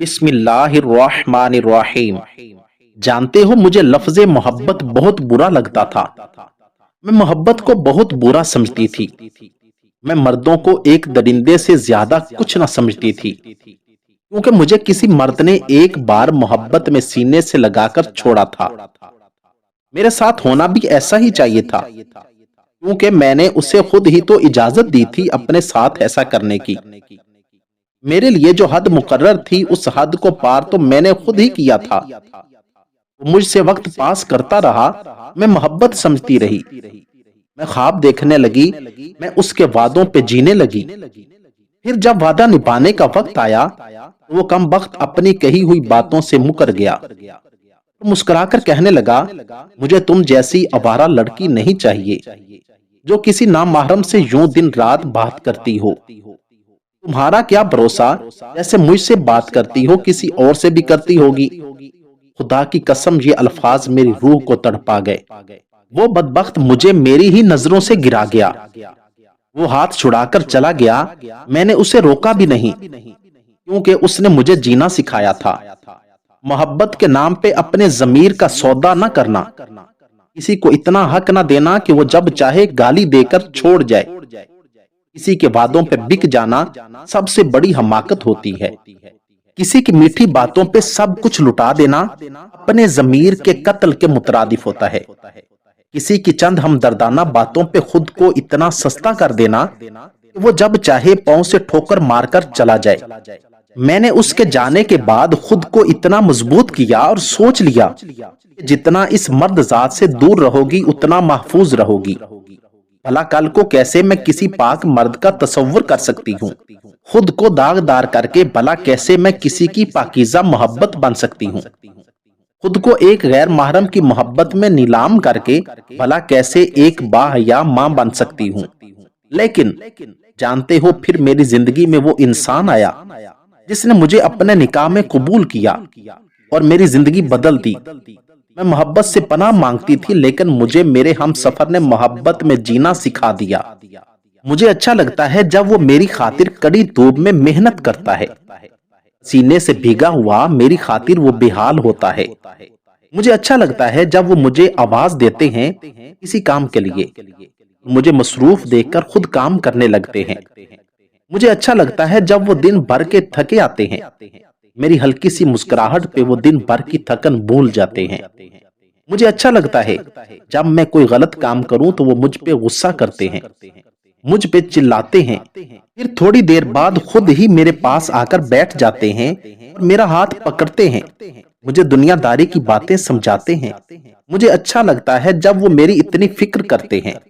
बिस्मिल्लाहिर्रहमानिर्रहीम। जानते हो, मुझे लफ्ज़ मोहब्बत बहुत बुरा लगता था। मैं मोहब्बत को बहुत बुरा समझती थी। मैं मर्दों को एक दरिंदे से ज्यादा कुछ न समझती थी, क्योंकि मुझे किसी मर्द ने एक बार मोहब्बत में सीने से लगाकर छोड़ा था। मेरे साथ होना भी ऐसा ही चाहिए था, क्योंकि मैंने उसे खुद ही तो इजाजत दी थी अपने साथ ऐसा करने की। मेरे लिए जो हद मुकर्रर थी, उस हद को पार तो मैंने खुद ही किया था। वो मुझसे वक्त पास करता रहा, मैं मोहब्बत समझती रही। मैं ख्वाब देखने लगी, मैं उसके वादों पे जीने लगी। फिर जब वादा निभाने का वक्त आया, तो वो कम वक्त अपनी कही हुई बातों से मुकर गया। तो मुस्कुराकर कहने लगा, मुझे तुम जैसी आवारा लड़की नहीं चाहिए, जो किसी नामहरम से यूं दिन रात बात करती हो। तुम्हारा क्या भरोसा, जैसे मुझसे बात करती हो किसी और से भी करती होगी। खुदा की कसम, ये अल्फाज मेरी रूह को तड़पा गए। वो बदबख्त मुझे मेरी ही नजरों से गिरा गया। वो हाथ छुड़ाकर चला गया। मैंने उसे रोका भी नहीं, क्योंकि उसने मुझे जीना सिखाया था। मोहब्बत के नाम पे अपने जमीर का सौदा न करना, किसी को इतना हक न देना कि वो जब चाहे गाली देकर छोड़ जाए। किसी के वादों पे बिक जाना सबसे बड़ी हमाकत होती है। किसी की मीठी बातों पे सब कुछ लुटा देना अपने जमीर के कत्ल के मुतरादिफ होता है। किसी की चंद हमदर्दाना बातों पे खुद को इतना सस्ता कर देना कि वो जब चाहे पांव से ठोकर मारकर चला जाए। मैंने उसके जाने के बाद खुद को इतना मजबूत किया और सोच लिया कि जितना इस मर्द जात से दूर रहोगी, उतना महफूज रहोगी। भला कल को कैसे मैं किसी पाक मर्द का तसव्वुर कर सकती हूँ। खुद को दागदार करके भला कैसे मैं किसी की पाकीज़ा मोहब्बत बन सकती हूँ। खुद को एक गैर महरम की मोहब्बत में नीलाम करके भला कैसे एक बाहया मां बन सकती हूँ। लेकिन जानते हो, फिर मेरी जिंदगी में वो इंसान आया जिसने मुझे अपने निकाह में कबूल किया और मेरी जिंदगी बदल दी। मैं मोहब्बत से पनाह मांगती थी, लेकिन मुझे मेरे हम सफर ने मोहब्बत में जीना सिखा दिया। मुझे अच्छा लगता है जब वो मेरी खातिर कड़ी धूप में मेहनत करता है। सीने से भीगा हुआ मेरी खातिर वो बेहाल होता है। मुझे अच्छा लगता है जब वो मुझे आवाज देते हैं किसी काम के लिए, मुझे मसरूफ देखकर खुद काम करने लगते हैं। मुझे अच्छा लगता है जब वो दिन भर के थके आते हैं, मेरी हल्की सी मुस्कुराहट पे वो दिन भर की थकन भूल जाते हैं। मुझे अच्छा लगता है जब मैं कोई गलत काम करूं तो वो मुझ पे गुस्सा करते हैं, मुझ पे चिल्लाते हैं, फिर थोड़ी देर बाद खुद ही मेरे पास आकर बैठ जाते हैं और मेरा हाथ पकड़ते हैं, मुझे दुनियादारी की बातें समझाते हैं। मुझे अच्छा लगता है जब वो मेरी इतनी फिक्र करते हैं।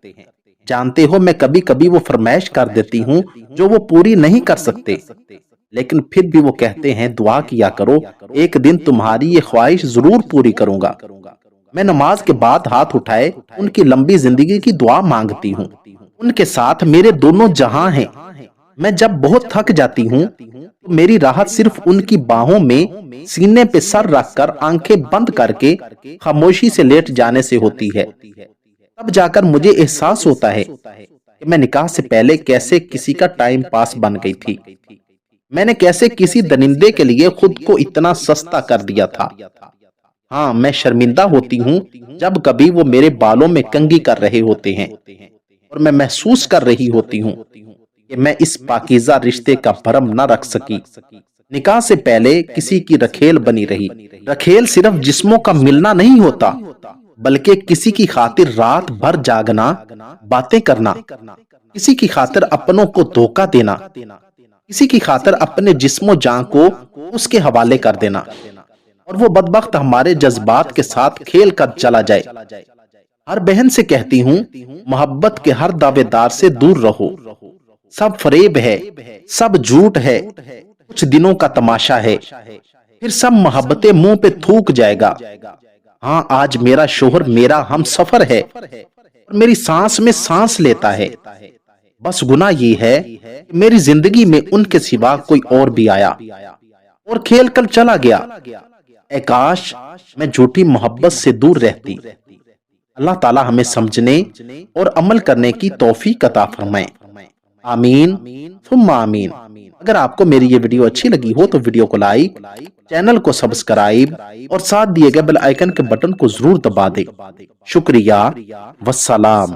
जानते हो, मैं कभी कभी वो फरमाइश कर देती हूँ जो वो पूरी नहीं कर सकते, लेकिन फिर भी वो कहते हैं, दुआ किया करो, एक दिन तुम्हारी ये ख्वाहिश जरूर पूरी करूंगा। मैं नमाज के बाद हाथ उठाए उनकी लंबी जिंदगी की दुआ मांगती हूँ। उनके साथ मेरे दोनों जहां हैं। मैं जब बहुत थक जाती हूँ तो मेरी राहत सिर्फ उनकी बाहों में सीने पे सर रखकर आंखें बंद करके खामोशी से लेट जाने से होती है। तब जाकर मुझे एहसास होता है कि मैं निकाह से पहले कैसे किसी का टाइम पास बन गई थी। मैंने कैसे किसी दरिंदे के लिए खुद को इतना सस्ता कर दिया था। हाँ, मैं शर्मिंदा होती हूँ जब कभी वो मेरे बालों में कंघी कर रहे होते हैं और मैं महसूस कर रही होती हूँ कि मैं इस पाकीज़ा रिश्ते का भरम न रख सकी। निकाह से पहले किसी की रखेल बनी रही। रखेल सिर्फ जिस्मों का मिलना नहीं होता, बल्कि किसी की खातिर रात भर जागना, बातें करना, किसी की खातिर अपनों को धोखा देना, किसी की खातिर अपने जिस्मो जान को उसके हवाले कर देना, और वो बदबख्त हमारे जज्बात के साथ खेल कर चला जाए। हर बहन से कहती हूँ, मोहब्बत के हर दावेदार से दूर रहो। सब फरेब है, सब झूठ है, कुछ दिनों का तमाशा है, फिर सब मोहब्बतें मुंह पे थूक जाएगा। हाँ, आज मेरा शोहर मेरा हम सफर है और मेरी सांस में सांस लेता है। बस गुनाह ये है कि मेरी जिंदगी में उनके सिवा कोई और भी आया और खेल कर चला गया। ऐ काश मैं झूठी मोहब्बत से दूर रहती। अल्लाह ताला हमें समझने और अमल करने की तौफीक अता फरमाए। आमीन, सुम्मा आमीन। اگر آپ کو میری یہ ویڈیو اچھی لگی ہو تو ویڈیو کو لائک، چینل کو سبسکرائب اور ساتھ دیے گئے بیل آئیکن کے بٹن کو ضرور دبا دیں۔ شکریہ، والسلام۔